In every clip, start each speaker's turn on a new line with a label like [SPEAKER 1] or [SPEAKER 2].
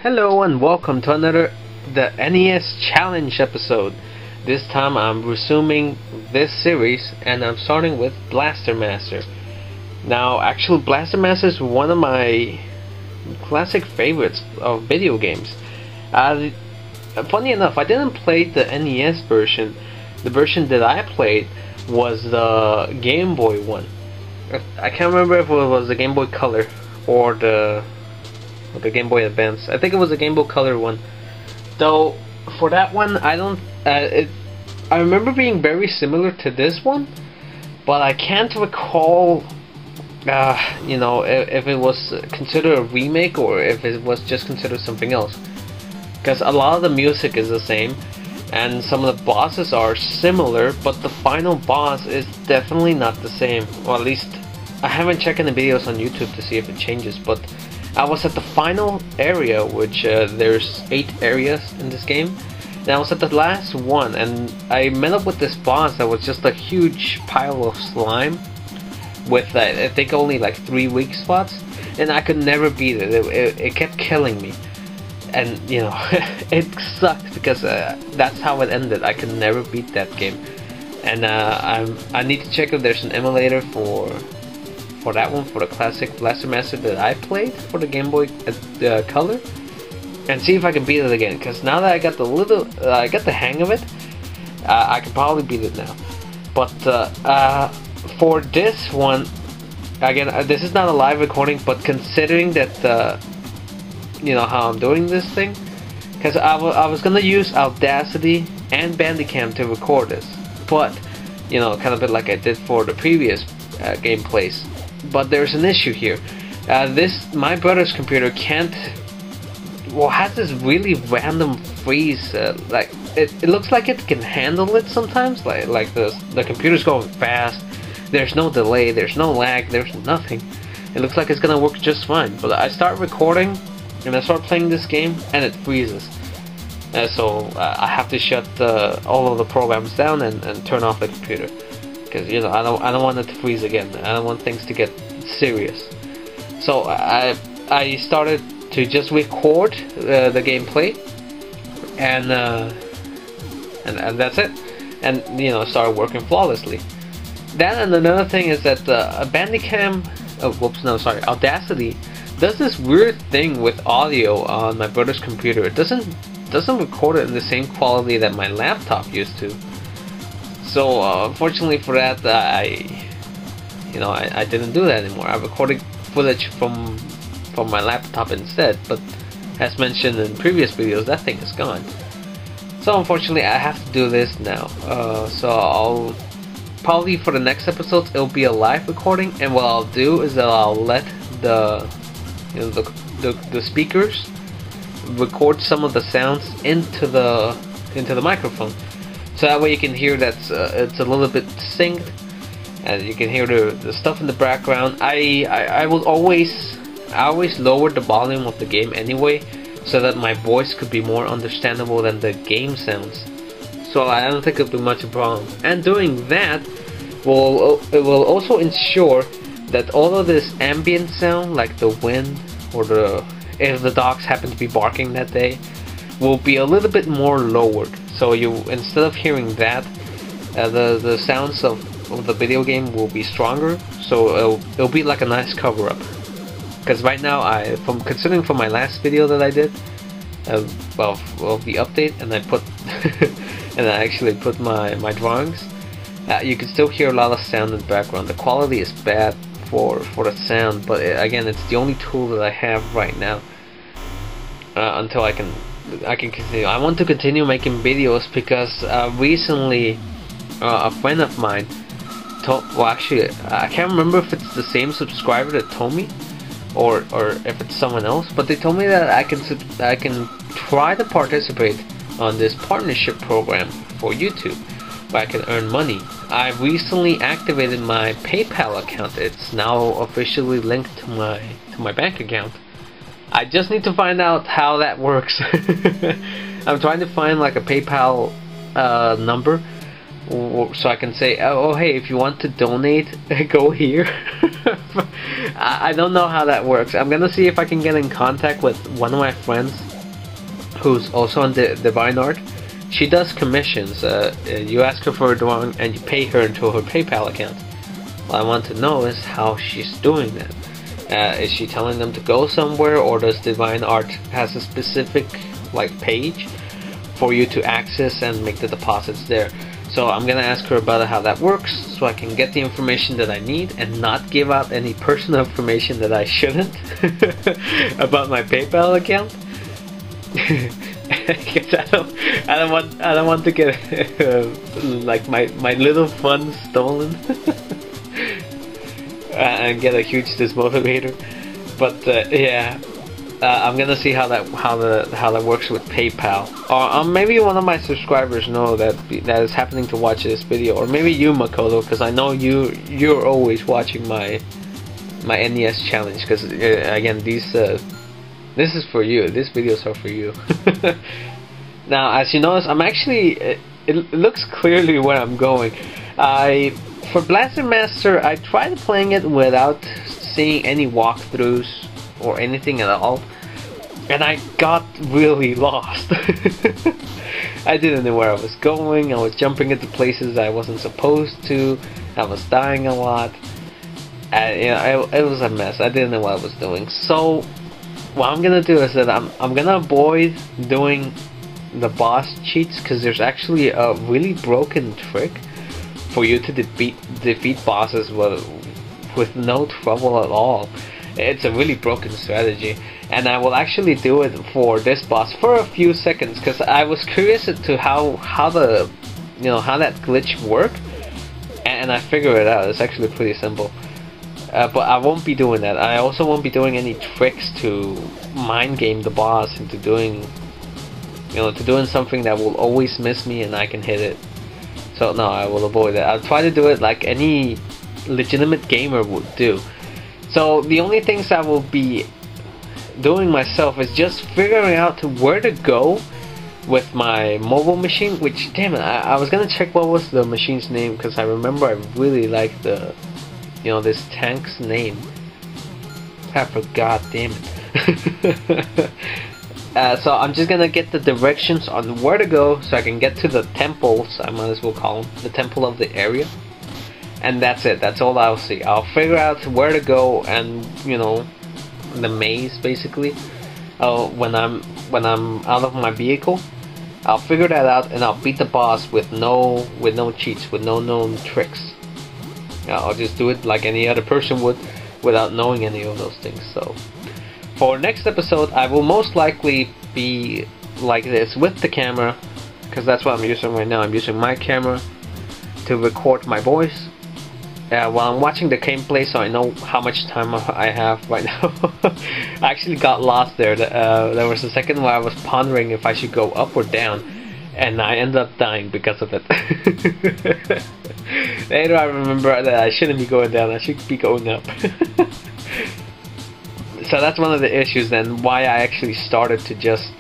[SPEAKER 1] Hello and welcome to the NES challenge episode. This time I'm resuming this series and I'm starting with Blaster Master. Now actually Blaster Master is one of my classic favorites of video games. Funny enough, I didn't play the NES version. The version that I played was the Game Boy one. I can't remember if it was the Game Boy Color or the Game Boy Advance. I think it was the Game Boy Color one. Though for that one, I remember being very similar to this one, but I can't recall, if it was considered a remake or if it was just considered something else. Because a lot of the music is the same, and some of the bosses are similar, but the final boss is definitely not the same. Or at least I haven't checked any videos on YouTube to see if it changes, but I was at the final area, which there's 8 areas in this game, and I was at the last one, and I met up with this boss that was just a huge pile of slime with I think only like 3 weak spots, and I could never beat it. It kept killing me, and you know it sucked because that's how it ended. I could never beat that game, and I need to check if there's an emulator for that one, for the classic Blaster Master that I played for the Game Boy Color, and see if I can beat it again. Because now that I got the hang of it, I can probably beat it now. But for this one, again, this is not a live recording, but considering that how I'm doing this thing, because I was gonna use Audacity and Bandicam to record this, but kind of bit like I did for the previous gameplays. But there's an issue here. My brother's computer has this really random freeze. Like it looks like it can handle it sometimes. Like the computer's going fast. There's no delay. There's no lag. There's nothing. It looks like it's gonna work just fine. But I start recording and I start playing this game and it freezes. So I have to shut all of the programs down and turn off the computer. Because I don't want it to freeze again. I don't want things to get serious. So I started to just record the gameplay, and that's it. And started working flawlessly. Then and another thing is that Bandicam, Audacity does this weird thing with audio on my brother's computer. It doesn't record it in the same quality that my laptop used to. So unfortunately for that, I didn't do that anymore. I recorded footage from my laptop instead, but as mentioned in previous videos, that thing is gone. So unfortunately, I have to do this now. So I'll probably, for the next episodes, it'll be a live recording, and what I'll do is that I'll let the speakers record some of the sounds into the microphone. So that way you can hear that it's a little bit synced, and you can hear the stuff in the background. I always lower the volume of the game anyway, so that my voice could be more understandable than the game sounds. So I don't think it'll be much of a problem. And doing that it will also ensure that all of this ambient sound, like the wind or if the dogs happen to be barking that day, will be a little bit more lowered. So instead of hearing that, the sounds of the video game will be stronger. So it'll be like a nice cover up. Because right now, considering from my last video that I did, the update, and I actually put my drawings, you can still hear a lot of sound in the background. The quality is bad for the sound, but again, it's the only tool that I have right now until I can continue. I want to continue making videos because recently a friend of mine actually I can't remember if it's the same subscriber that told me or if it's someone else, but they told me that I can try to participate on this partnership program for YouTube where I can earn money. I recently activated my PayPal account. It's now officially linked to my bank account. I just need to find out how that works. I'm trying to find like a PayPal number, so I can say, oh hey, if you want to donate, go here. I don't know how that works. I'm gonna see if I can get in contact with one of my friends who's also on the Divine Art. She does commissions. You ask her for a drawing and you pay her into her PayPal account. What I want to know is how she's doing that. Is she telling them to go somewhere, or does Divine Art has a specific like page for you to access and make the deposits there? So I'm gonna ask her about how that works, so I can get the information that I need and not give out any personal information that I shouldn't about my PayPal account. Because I don't want to get like my little funds stolen and get a huge dismotivator. But yeah. I'm gonna see how that works with PayPal, or maybe one of my subscribers know that is happening to watch this video, or maybe you, Makoto, because I know you're always watching my NES challenge. Because again, this is for you. These videos are for you. Now, as you notice, I'm actually it looks clearly where I'm going. For Blaster Master, I tried playing it without seeing any walkthroughs or anything at all, and I got really lost. I didn't know where I was going. I was jumping into places I wasn't supposed to. I was dying a lot. It was a mess. I didn't know what I was doing. So what I'm gonna do is that I'm gonna avoid doing the boss cheats, because there's actually a really broken trick for you to defeat bosses with no trouble at all. It's a really broken strategy, and I will actually do it for this boss for a few seconds, because I was curious as to how that glitch worked, and I figured it out. It's actually pretty simple. But I won't be doing that. I also won't be doing any tricks to mind game the boss into doing something that will always miss me and I can hit it. So no, I will avoid that. I'll try to do it like any legitimate gamer would do. So the only things I will be doing myself is just figuring out where to go with my mobile machine, which, damn it, I was gonna check what was the machine's name, because I remember I really liked this tank's name. I forgot, damn it. So I'm just gonna get the directions on where to go so I can get to the temples, I might as well call them, the temple of the area. And that's it. That's all I'll see. I'll figure out where to go, and the maze basically. When I'm out of my vehicle, I'll figure that out, and I'll beat the boss with no cheats, with no known tricks. I'll just do it like any other person would, without knowing any of those things. So for next episode, I will most likely be like this with the camera, because that's what I'm using right now. I'm using my camera to record my voice while I'm watching the gameplay, so I know how much time I have right now. I actually got lost there. There was a second where I was pondering if I should go up or down, and I ended up dying because of it. Later I remember that I shouldn't be going down, I should be going up. So that's one of the issues then, why I actually started to just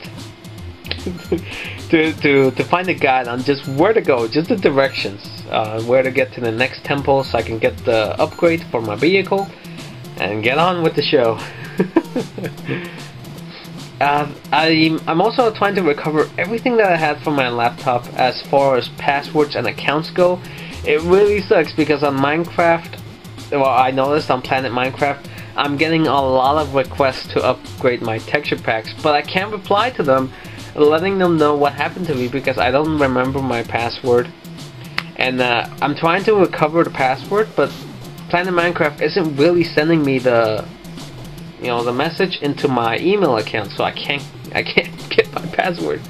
[SPEAKER 1] to find a guide on just where to go, just the directions, where to get to the next temple so I can get the upgrade for my vehicle and get on with the show. I'm also trying to recover everything that I had from my laptop as far as passwords and accounts go. It really sucks because on Minecraft, well, I noticed on Planet Minecraft, I'm getting a lot of requests to upgrade my texture packs, but I can't reply to them letting them know what happened to me because I don't remember my password. And I'm trying to recover the password, but Planet Minecraft isn't really sending me the message into my email account, so I can't get my password,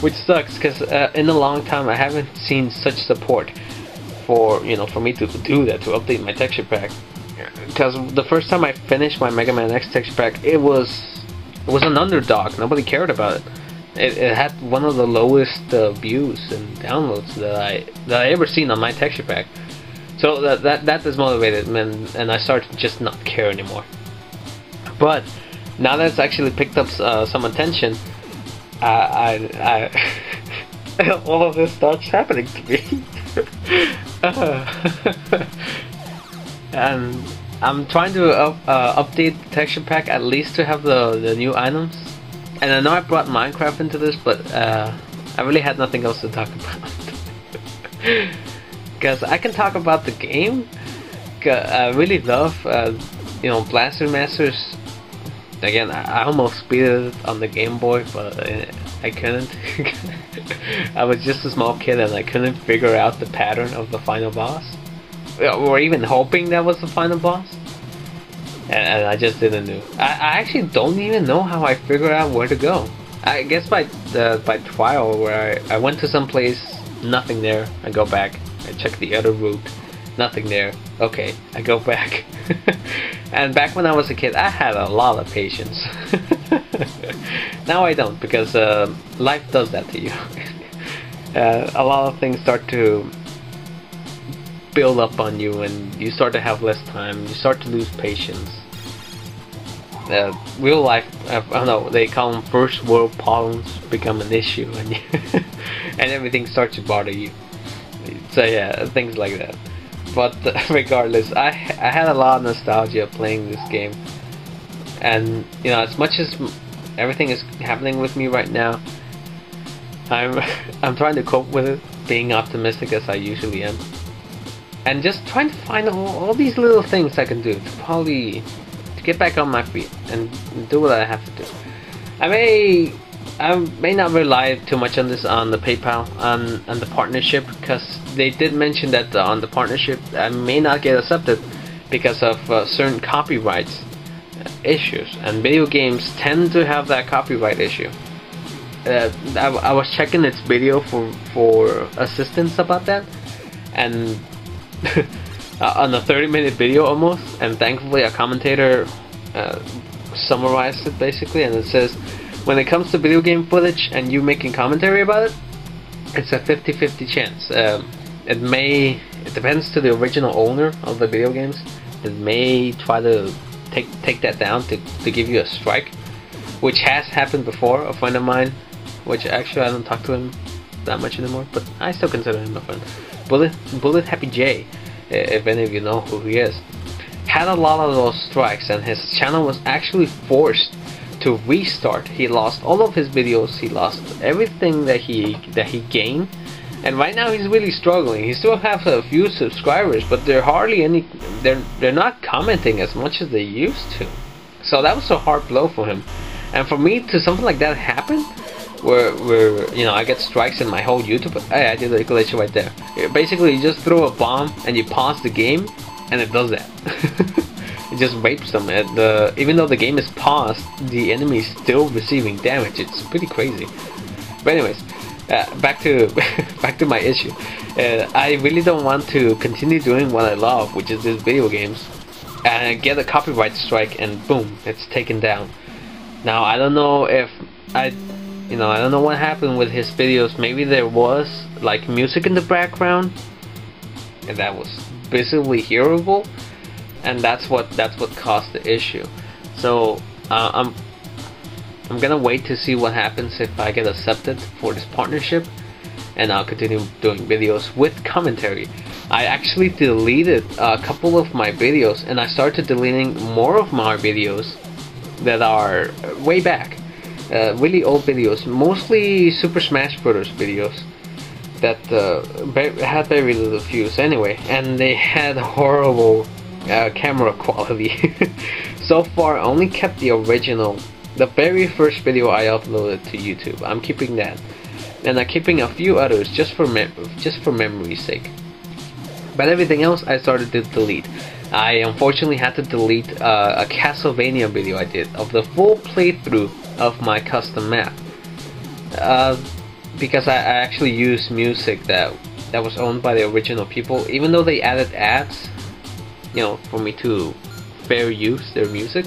[SPEAKER 1] which sucks because in a long time I haven't seen such support for me to do that, to update my texture pack. Because the first time I finished my Mega Man X texture pack, it was an underdog. Nobody cared about it. It had one of the lowest views and downloads that I ever seen on my texture pack. So that dismotivated me, and I started to just not care anymore. But now that it's actually picked up some attention, I all of this starts happening to me. And I'm trying to update the texture pack at least to have the new items And I know I brought Minecraft into this, but I really had nothing else to talk about. Because I can talk about the game. I really love, you know, Blaster Masters. Again, I almost beat it on the Game Boy, but I couldn't. I was just a small kid and I couldn't figure out the pattern of the final boss. Or even hoping that was the final boss. And I just didn't know. I actually don't even know how I figured out where to go. I guess by trial, where I went to some place, nothing there, I go back, I check the other route, nothing there, okay, I go back. And back when I was a kid, I had a lot of patience. Now I don't, because life does that to you. A lot of things start to build up on you, and you start to have less time, you start to lose patience. Real life, I don't know, they call them first world problems, become an issue, and and everything starts to bother you. So yeah, things like that. But regardless, I had a lot of nostalgia playing this game, and you know, as much as everything is happening with me right now, I'm trying to cope with it, being optimistic as I usually am, and just trying to find all these little things I can do to probably get back on my feet and do what I have to do. I may not rely too much on this, on the PayPal, on the partnership, because they did mention that on the partnership I may not get accepted because of certain copyright issues, and video games tend to have that copyright issue. I was checking its video for assistance about that, and on a 30-minute video almost, and thankfully a commentator summarized it basically, and it says, when it comes to video game footage and you making commentary about it, it's a 50-50 chance. It depends to the original owner of the video games. It may try to take that down to give you a strike, which has happened before. A friend of mine, which actually I don't talk to him that much anymore, but I still consider him a friend, Bullet Happy J, if any of you know who he is, had a lot of those strikes, and his channel was actually forced to restart. He lost all of his videos, he lost everything that he gained, and right now he's really struggling. He still has a few subscribers, but they're hardly any. They're not commenting as much as they used to. So that was a hard blow for him, and for me to something like that happen, where you know, I get strikes in my whole YouTube. Hey, I did a glitch right there. Basically, you just throw a bomb and you pause the game, and it does that. It just rapes them. Even though the game is paused, the enemy is still receiving damage. It's pretty crazy. But anyways, back to my issue. I really don't want to continue doing what I love, which is these video games, and get a copyright strike, and boom, it's taken down. Now I don't know if I don't know what happened with his videos. Maybe there was like music in the background, and that was visibly hearable, and that's what caused the issue. So I'm gonna wait to see what happens if I get accepted for this partnership, and I'll continue doing videos with commentary. I actually deleted a couple of my videos, and I started deleting more of my videos that are way back. Really old videos, mostly Super Smash Bros. Videos that had very little views anyway, and they had horrible camera quality. So far, I only kept the original, the very first video I uploaded to YouTube. I'm keeping that, and I'm keeping a few others just for memory's sake. But everything else I started to delete. I unfortunately had to delete a Castlevania video I did of the full playthrough of my custom map, because I actually used music that was owned by the original people, even though they added ads, you know, for me to fair use their music.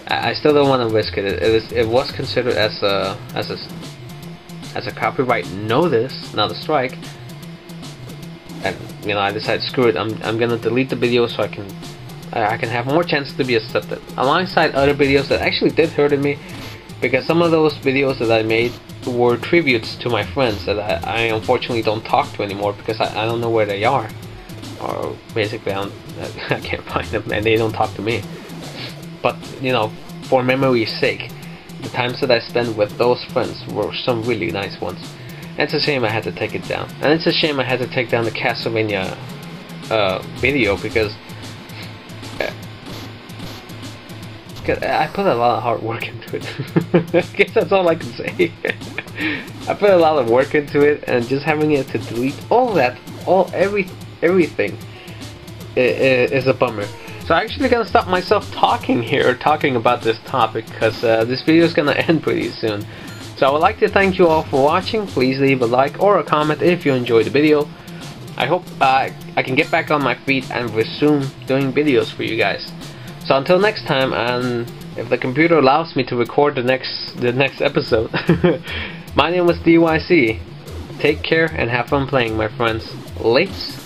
[SPEAKER 1] I still don't want to risk it. It was considered as a copyright notice, not a strike. And you know, I decided, screw it. I'm gonna delete the video so I can have more chances to be accepted, alongside other videos that actually did hurt me, because some of those videos that I made were tributes to my friends that I unfortunately don't talk to anymore, because I don't know where they are, or basically I can't find them, and they don't talk to me. But you know, for memory's sake, the times that I spent with those friends were some really nice ones. And it's a shame I had to take it down. And it's a shame I had to take down the Castlevania video because I put a lot of hard work into it. I guess that's all I can say. I put a lot of work into it, and just having it to delete everything is a bummer. So I'm actually gonna stop myself talking about this topic, because this video is gonna end pretty soon. So I would like to thank you all for watching. Please leave a like or a comment if you enjoyed the video. I hope I can get back on my feet and resume doing videos for you guys. So until next time, and if the computer allows me to record the next episode, my name was DYC. Take care and have fun playing, my friends. Latz.